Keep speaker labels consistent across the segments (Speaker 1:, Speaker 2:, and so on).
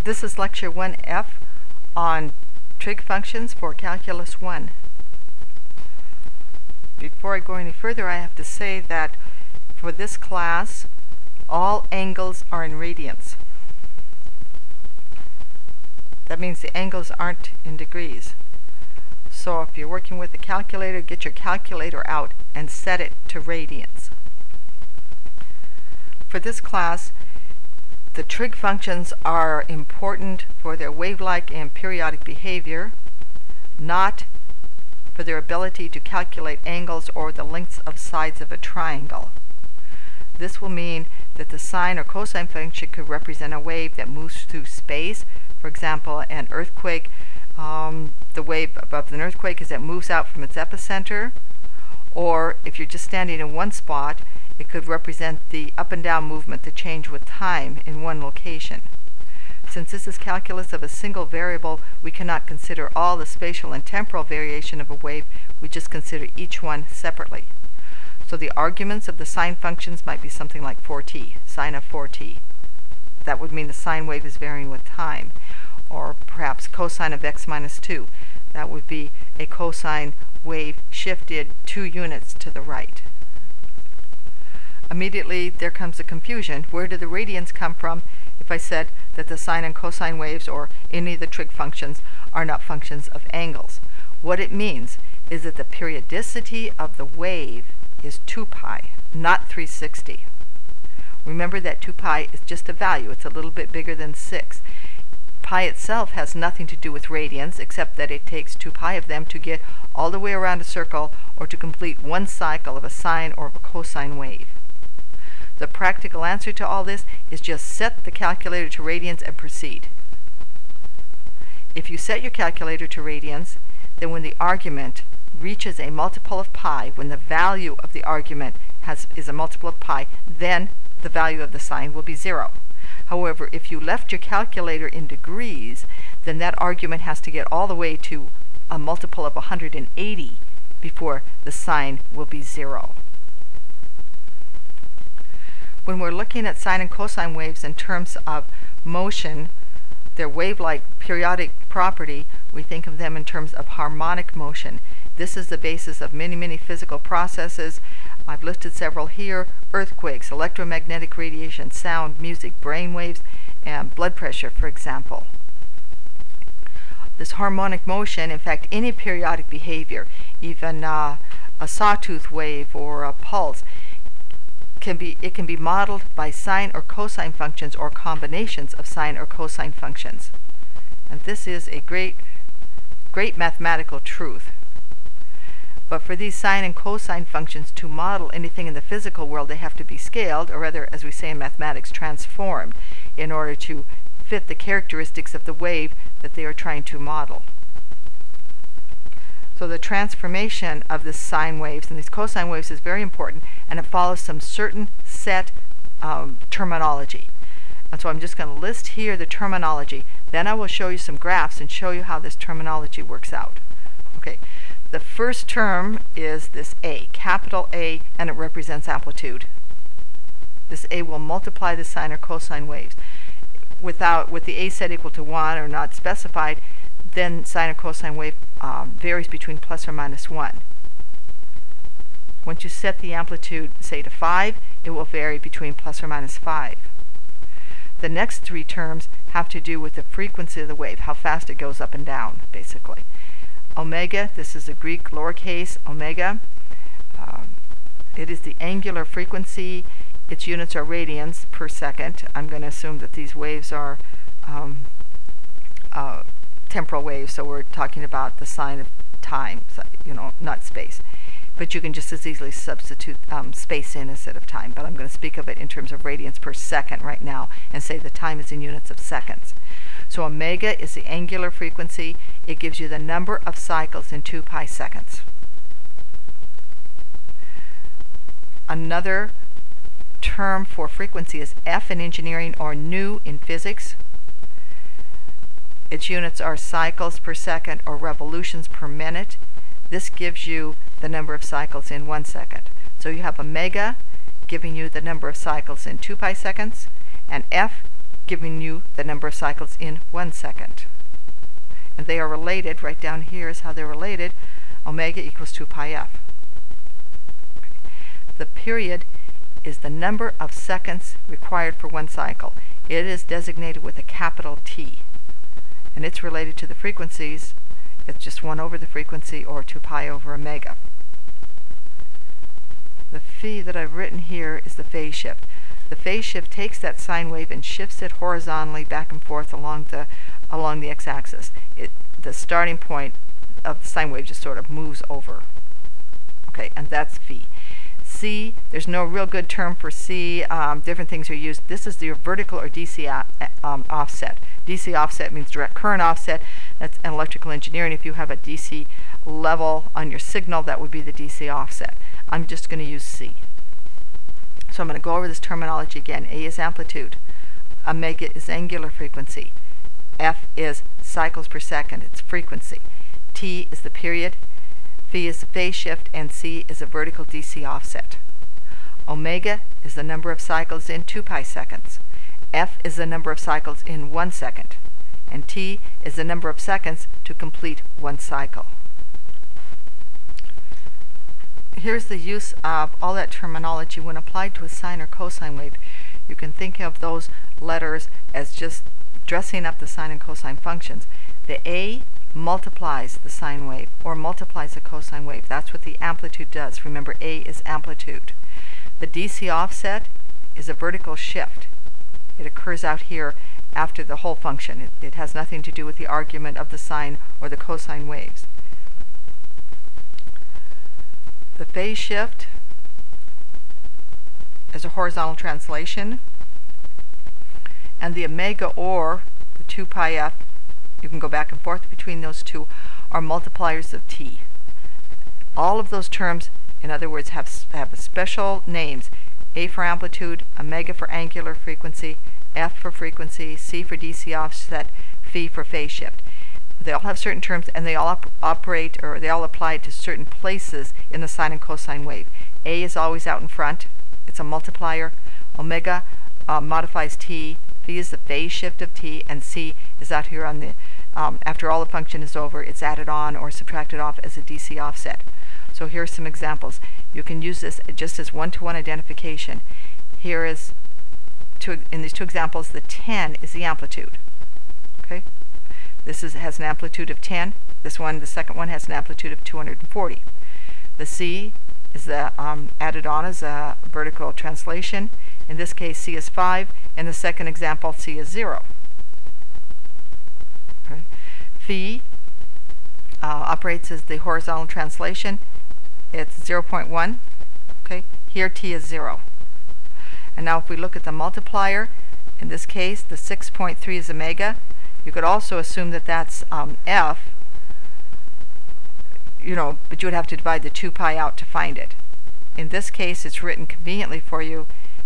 Speaker 1: This is Lecture 1F on trig functions for Calculus 1. Before I go any further, I have to say that for this class, all angles are in radians. That means the angles aren't in degrees. So if you're working with a calculator, get your calculator out and set it to radians. For this class, the trig functions are important for their wave-like and periodic behavior, not for their ability to calculate angles or the lengths of sides of a triangle. This will mean that the sine or cosine function could represent a wave that moves through space. For example, an earthquake, the wave above an earthquake is that moves out from its epicenter. Or if you're just standing in one spot, it could represent the up and down movement to change with time in one location. Since this is calculus of a single variable, we cannot consider all the spatial and temporal variation of a wave. We just consider each one separately. So the arguments of the sine functions might be something like 4t, sine of 4t. That would mean the sine wave is varying with time. Or perhaps cosine of x minus 2. That would be a cosine wave shifted 2 units to the right. Immediately there comes the confusion. Where do the radians come from if I said that the sine and cosine waves or any of the trig functions are not functions of angles? What it means is that the periodicity of the wave is 2 pi, not 360. Remember that 2 pi is just a value. It's a little bit bigger than 6. Pi itself has nothing to do with radians, except that it takes 2 pi of them to get all the way around a circle or to complete one cycle of a sine or of a cosine wave. The practical answer to all this is just set the calculator to radians and proceed. If you set your calculator to radians, then when the argument reaches a multiple of pi, when the value of the argument is a multiple of pi, then the value of the sine will be 0. However, if you left your calculator in degrees, then that argument has to get all the way to a multiple of 180 before the sine will be 0. When we're looking at sine and cosine waves in terms of motion, their wave-like periodic property, we think of them in terms of harmonic motion. This is the basis of many, many physical processes. I've listed several here: earthquakes, electromagnetic radiation, sound, music, brain waves, and blood pressure, for example. This harmonic motion, in fact, any periodic behavior, even a sawtooth wave or a pulse, it can be modeled by sine or cosine functions or combinations of sine or cosine functions. And this is a great mathematical truth. But for these sine and cosine functions to model anything in the physical world, they have to be scaled, or rather, as we say in mathematics, transformed, in order to fit the characteristics of the wave that they are trying to model. So the transformation of the sine waves and these cosine waves is very important, and it follows some certain set terminology. And so I'm just going to list here the terminology. Then I will show you some graphs and show you how this terminology works out. Okay, the first term is this A, capital A, and it represents amplitude. This A will multiply the sine or cosine waves. With the A set equal to 1 or not specified, then sine or cosine wave varies between plus or minus 1. Once you set the amplitude, say, to 5, it will vary between plus or minus 5. The next 3 terms have to do with the frequency of the wave, how fast it goes up and down, basically. Omega, this is a Greek lowercase omega. It is the angular frequency. Its units are radians per second. I'm going to assume that these waves are temporal waves, so we're talking about the sine of time, not space. But you can just as easily substitute space in instead of time. But I'm going to speak of it in terms of radians per second right now and say the time is in units of seconds. So omega is the angular frequency. It gives you the number of cycles in 2 pi seconds. Another term for frequency is F in engineering or nu in physics. Its units are cycles per second or revolutions per minute. This gives you the number of cycles in 1 second. So you have omega giving you the number of cycles in 2 pi seconds, and F giving you the number of cycles in 1 second. And they are related, right down here is how they're related, omega equals 2 pi f. The period is the number of seconds required for one cycle. It is designated with a capital T, and it's related to the frequencies. It's just 1 over the frequency, or 2 pi over omega. The phi that I've written here is the phase shift. The phase shift takes that sine wave and shifts it horizontally back and forth along the x-axis. The starting point of the sine wave just sort of moves over. Okay, and that's phi. C, there's no real good term for C. Different things are used. This is your vertical or DC offset. DC offset means direct current offset. That's in electrical engineering. If you have a DC level on your signal, that would be the DC offset. I'm just going to use C. So I'm going to go over this terminology again. A is amplitude. Omega is angular frequency. F is cycles per second. It's frequency. T is the period. Phi is the phase shift, and C is a vertical DC offset. Omega is the number of cycles in 2 pi seconds. F is the number of cycles in 1 second. And T is the number of seconds to complete one cycle. Here's the use of all that terminology when applied to a sine or cosine wave. You can think of those letters as just dressing up the sine and cosine functions. The A multiplies the sine wave or multiplies the cosine wave. That's what the amplitude does. Remember, A is amplitude. The DC offset is a vertical shift. It occurs out here after the whole function. It has nothing to do with the argument of the sine or the cosine waves. The phase shift is a horizontal translation, and the omega, or the 2 pi f, you can go back and forth between those two, are multipliers of T. All of those terms, in other words, have special names. A for amplitude, omega for angular frequency, F for frequency, C for DC offset, phi for phase shift. They all have certain terms, and they all operate, or they all apply to certain places in the sine and cosine wave. A is always out in front. It's a multiplier. Omega modifies T. Phi is the phase shift of T, and C is out here on the, after all the function is over, it's added on or subtracted off as a DC offset. So here are some examples. You can use this just as one-to-one identification. Here is, in these two examples, the 10 is the amplitude. Okay? This has an amplitude of 10. This one, the second one, has an amplitude of 240. The C is the, added on as a vertical translation. In this case, C is 5. In the second example, C is 0. Okay. Phi operates as the horizontal translation. It's 0.1. Okay. Here, T is 0. And now if we look at the multiplier, in this case, the 6.3 is omega. You could also assume that that's F, but you would have to divide the 2 pi out to find it. In this case, it's written conveniently for you,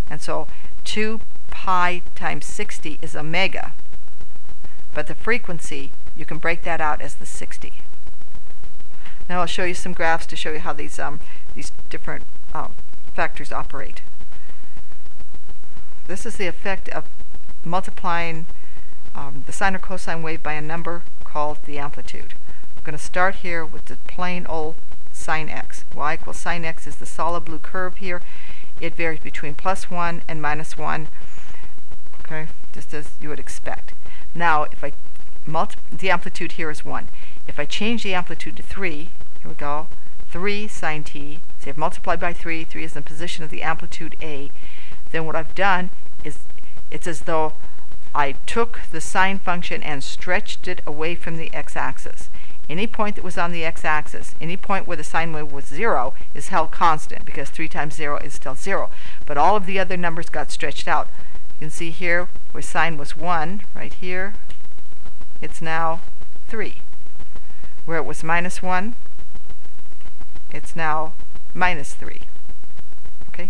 Speaker 1: and so 2 pi times 60 is omega, but the frequency, you can break that out as the 60. Now I'll show you some graphs to show you how these different factors operate. This is the effect of multiplying the sine or cosine wave by a number called the amplitude. I'm going to start here with the plain old sine x. Y equals sine x is the solid blue curve here. It varies between +1 and -1, okay, just as you would expect. Now, if I the amplitude here is 1. If I change the amplitude to 3, here we go, 3 sine t, say I've multiplied by 3, 3 is in the position of the amplitude A, then what I've done is it's as though I took the sine function and stretched it away from the x-axis. Any point that was on the x-axis, any point where the sine wave was 0, is held constant, because 3 times 0 is still 0. But all of the other numbers got stretched out. You can see here where sine was 1, right here, it's now 3. Where it was -1, it's now -3. Okay?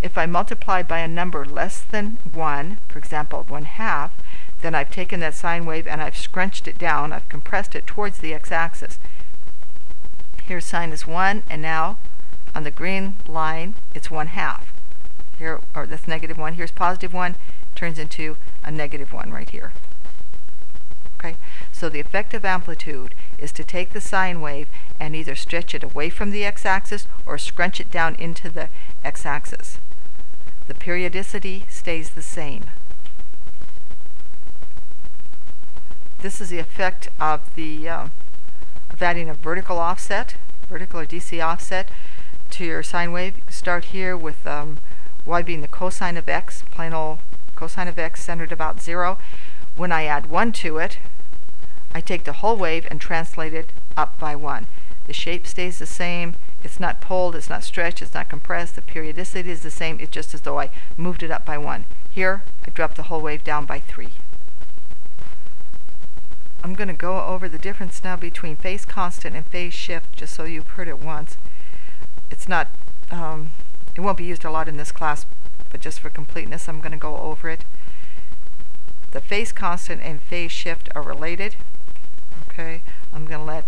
Speaker 1: If I multiply by a number less than 1, for example 1/2, then I've taken that sine wave and I've scrunched it down, I've compressed it towards the x-axis. Here sine is 1, and now on the green line it's 1/2. Here, or that's -1, here's +1, turns into a -1 right here. Okay, so the effective amplitude is to take the sine wave and either stretch it away from the x-axis or scrunch it down into the x-axis. The periodicity stays the same. This is the effect of adding a vertical offset, vertical or DC offset to your sine wave. You start here with y being the cosine of x, plain old cosine of x centered about 0. When I add 1 to it, I take the whole wave and translate it up by 1. The shape stays the same. It's not pulled, it's not stretched, it's not compressed. The periodicity is the same. It's just as though I moved it up by 1. Here, I dropped the whole wave down by 3. I'm going to go over the difference now between phase constant and phase shift, just so you've heard it once. It's not, it won't be used a lot in this class, but just for completeness, I'm going to go over it. The phase constant and phase shift are related. Okay, I'm going to let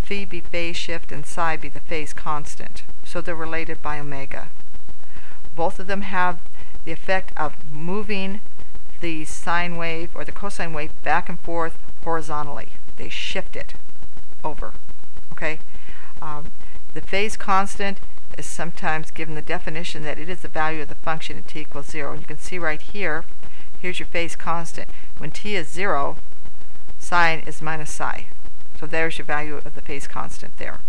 Speaker 1: phi be phase shift and psi be the phase constant. So they're related by omega. Both of them have the effect of moving the sine wave or the cosine wave back and forth horizontally. They shift it over. Okay, the phase constant is sometimes given the definition that it is the value of the function at t equals 0. And you can see right here, here's your phase constant. When t is 0, sine is minus psi. So there's your value of the phase constant there.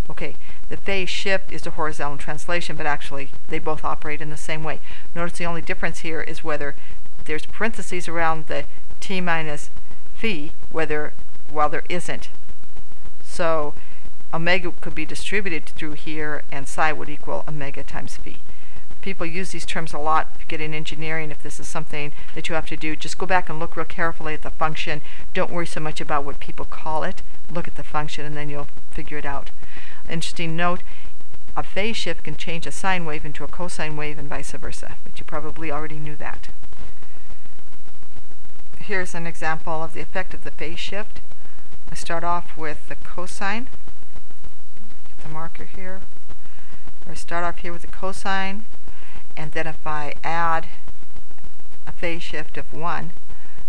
Speaker 1: Okay, the phase shift is a horizontal translation, but actually they both operate in the same way. Notice the only difference here is whether there's parentheses around the t minus phi, while there isn't. So omega could be distributed through here, and psi would equal omega times phi. People use these terms a lot if you get in engineering. If this is something that you have to do, just go back and look real carefully at the function. Don't worry so much about what people call it. Look at the function and then you'll figure it out. Interesting note, a phase shift can change a sine wave into a cosine wave and vice versa, but you probably already knew that. Here's an example of the effect of the phase shift. I start off with the cosine. Get the marker here. I start off here with the cosine, and then if I add a phase shift of 1,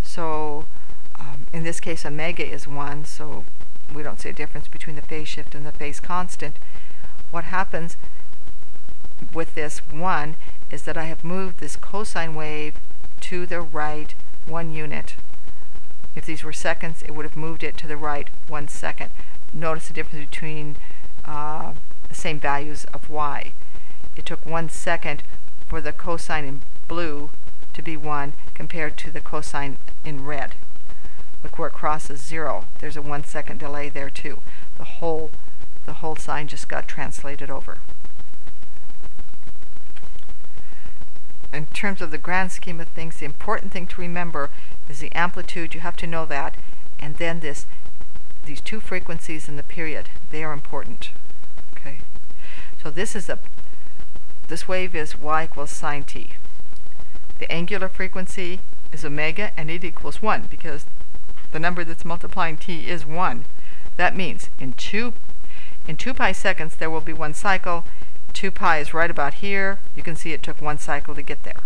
Speaker 1: so in this case omega is 1, so we don't see a difference between the phase shift and the phase constant. What happens with this 1 is that I have moved this cosine wave to the right 1 unit. If these were seconds, it would have moved it to the right 1 second. Notice the difference between the same values of y. It took 1 second for the cosine in blue to be 1 compared to the cosine in red. Look where it crosses 0. There's a 1 second delay there too. The whole sign just got translated over. In terms of the grand scheme of things, the important thing to remember is the amplitude. You have to know that, and then these two frequencies in the period. They are important. Okay, so this wave is y equals sine t. The angular frequency is omega, and it equals 1 because the number that's multiplying t is 1. That means in 2 pi seconds there will be 1 cycle. 2 pi is right about here. You can see it took 1 cycle to get there.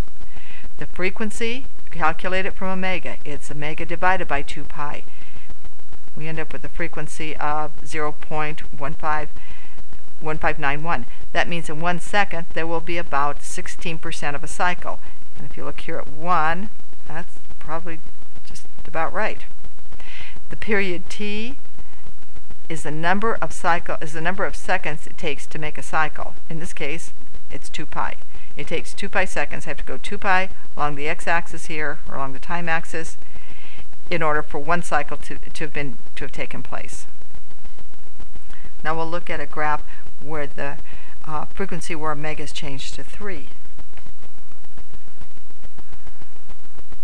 Speaker 1: The frequency, calculate it from omega. It's omega divided by 2 pi. We end up with a frequency of 0.1591. That means in 1 second there will be about 16% of a cycle. And if you look here at 1, that's probably just about right. The period t is the number of seconds it takes to make a cycle. In this case, it's 2 pi. It takes 2 pi seconds. I have to go 2 pi along the x-axis here, or along the time axis, in order for 1 cycle to have taken place. Now we'll look at a graph where the frequency where omega is changed to 3.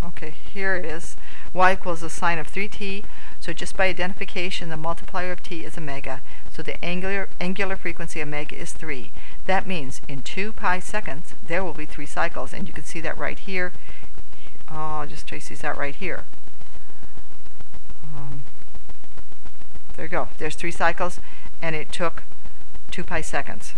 Speaker 1: Okay, here it is. Y equals the sine of 3t. So just by identification, the multiplier of t is omega. So the angular frequency omega is 3. That means in 2 pi seconds, there will be 3 cycles. And you can see that right here. I'll just trace these out right here. There you go. There's 3 cycles, and it took 2 pi seconds.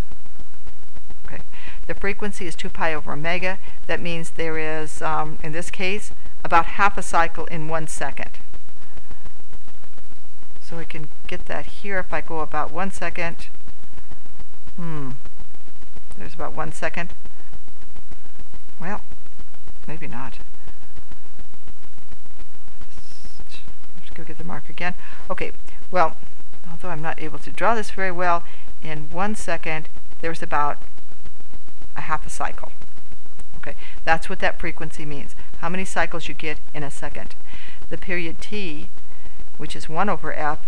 Speaker 1: Okay. The frequency is 2 pi over omega. That means there is, in this case, about half a cycle in 1 second. So we can get that here if I go about 1 second. There's about 1 second. Well, maybe not. Let's go get the marker again. Okay, well, although I'm not able to draw this very well, in 1 second there's about a half a cycle. Okay, that's what that frequency means. How many cycles you get in a second. The period t, which is 1 over f,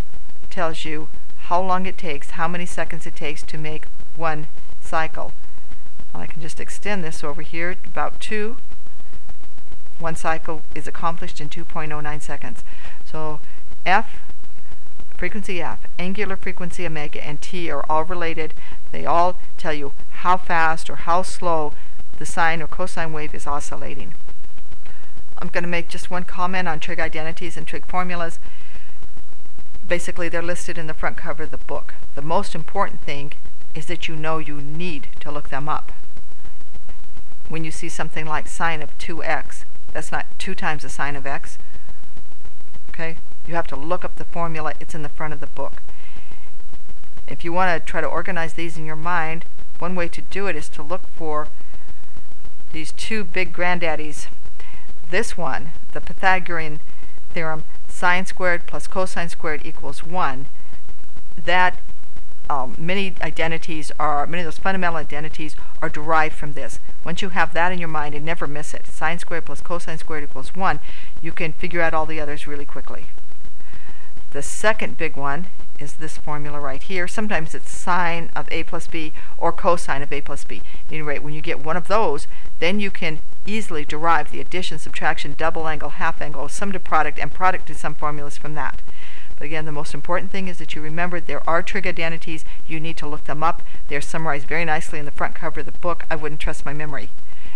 Speaker 1: tells you how long it takes, how many seconds it takes to make one cycle. Well, I can just extend this over here about 2. One cycle is accomplished in 2.09 seconds. So f, frequency f, angular frequency omega, and t are all related. They all tell you how fast or how slow the sine or cosine wave is oscillating. I'm going to make just one comment on trig identities and trig formulas. Basically, they're listed in the front cover of the book. The most important thing is that you know you need to look them up. When you see something like sine of 2x, that's not 2 times the sine of x. Okay? You have to look up the formula. It's in the front of the book. If you want to try to organize these in your mind, one way to do it is to look for these 2 big granddaddies. This one, the Pythagorean theorem, sine squared plus cosine squared equals 1. That many of those fundamental identities are derived from this. Once you have that in your mind, and never miss it, sine squared plus cosine squared equals 1, you can figure out all the others really quickly. The second big one is this formula right here. Sometimes it's sine of a plus b or cosine of a plus b. At any rate, when you get one of those, then you can easily derive the addition, subtraction, double angle, half angle, sum to product, and product to sum formulas from that. But again, the most important thing is that you remember there are trig identities. You need to look them up. They're summarized very nicely in the front cover of the book. I wouldn't trust my memory.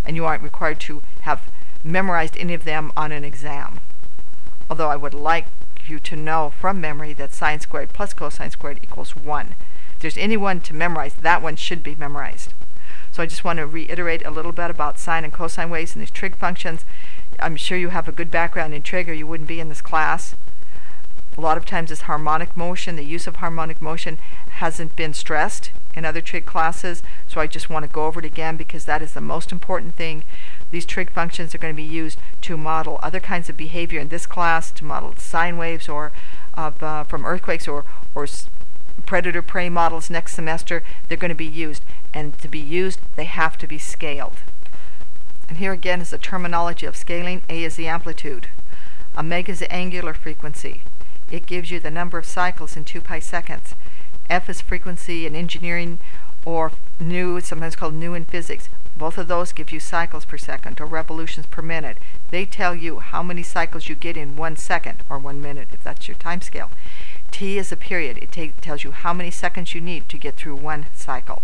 Speaker 1: And you aren't required to have memorized any of them on an exam. Although I would like you to know from memory that sine squared plus cosine squared equals 1. If there's any one to memorize, that one should be memorized. So I just want to reiterate a little bit about sine and cosine waves and these trig functions. I'm sure you have a good background in trig or you wouldn't be in this class. A lot of times this harmonic motion, the use of harmonic motion, hasn't been stressed in other trig classes, so I just want to go over it again because that is the most important thing. These trig functions are going to be used to model other kinds of behavior in this class, to model sine waves or from earthquakes or predator-prey models next semester. They're going to be used, and to be used, they have to be scaled. And here again is the terminology of scaling. A is the amplitude. Omega is the angular frequency. It gives you the number of cycles in 2 pi seconds. F is frequency in engineering, or nu, it's sometimes called nu in physics. Both of those give you cycles per second or revolutions per minute. They tell you how many cycles you get in 1 second or 1 minute if that's your time scale. T is a period. It tells you how many seconds you need to get through one cycle.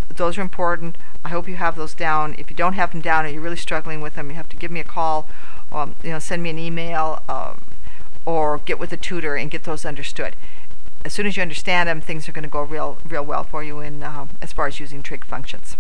Speaker 1: Those are important. I hope you have those down. If you don't have them down and you're really struggling with them, you have to give me a call, send me an email, or get with a tutor and get those understood. As soon as you understand them, things are going to go real well for you in as far as using trig functions.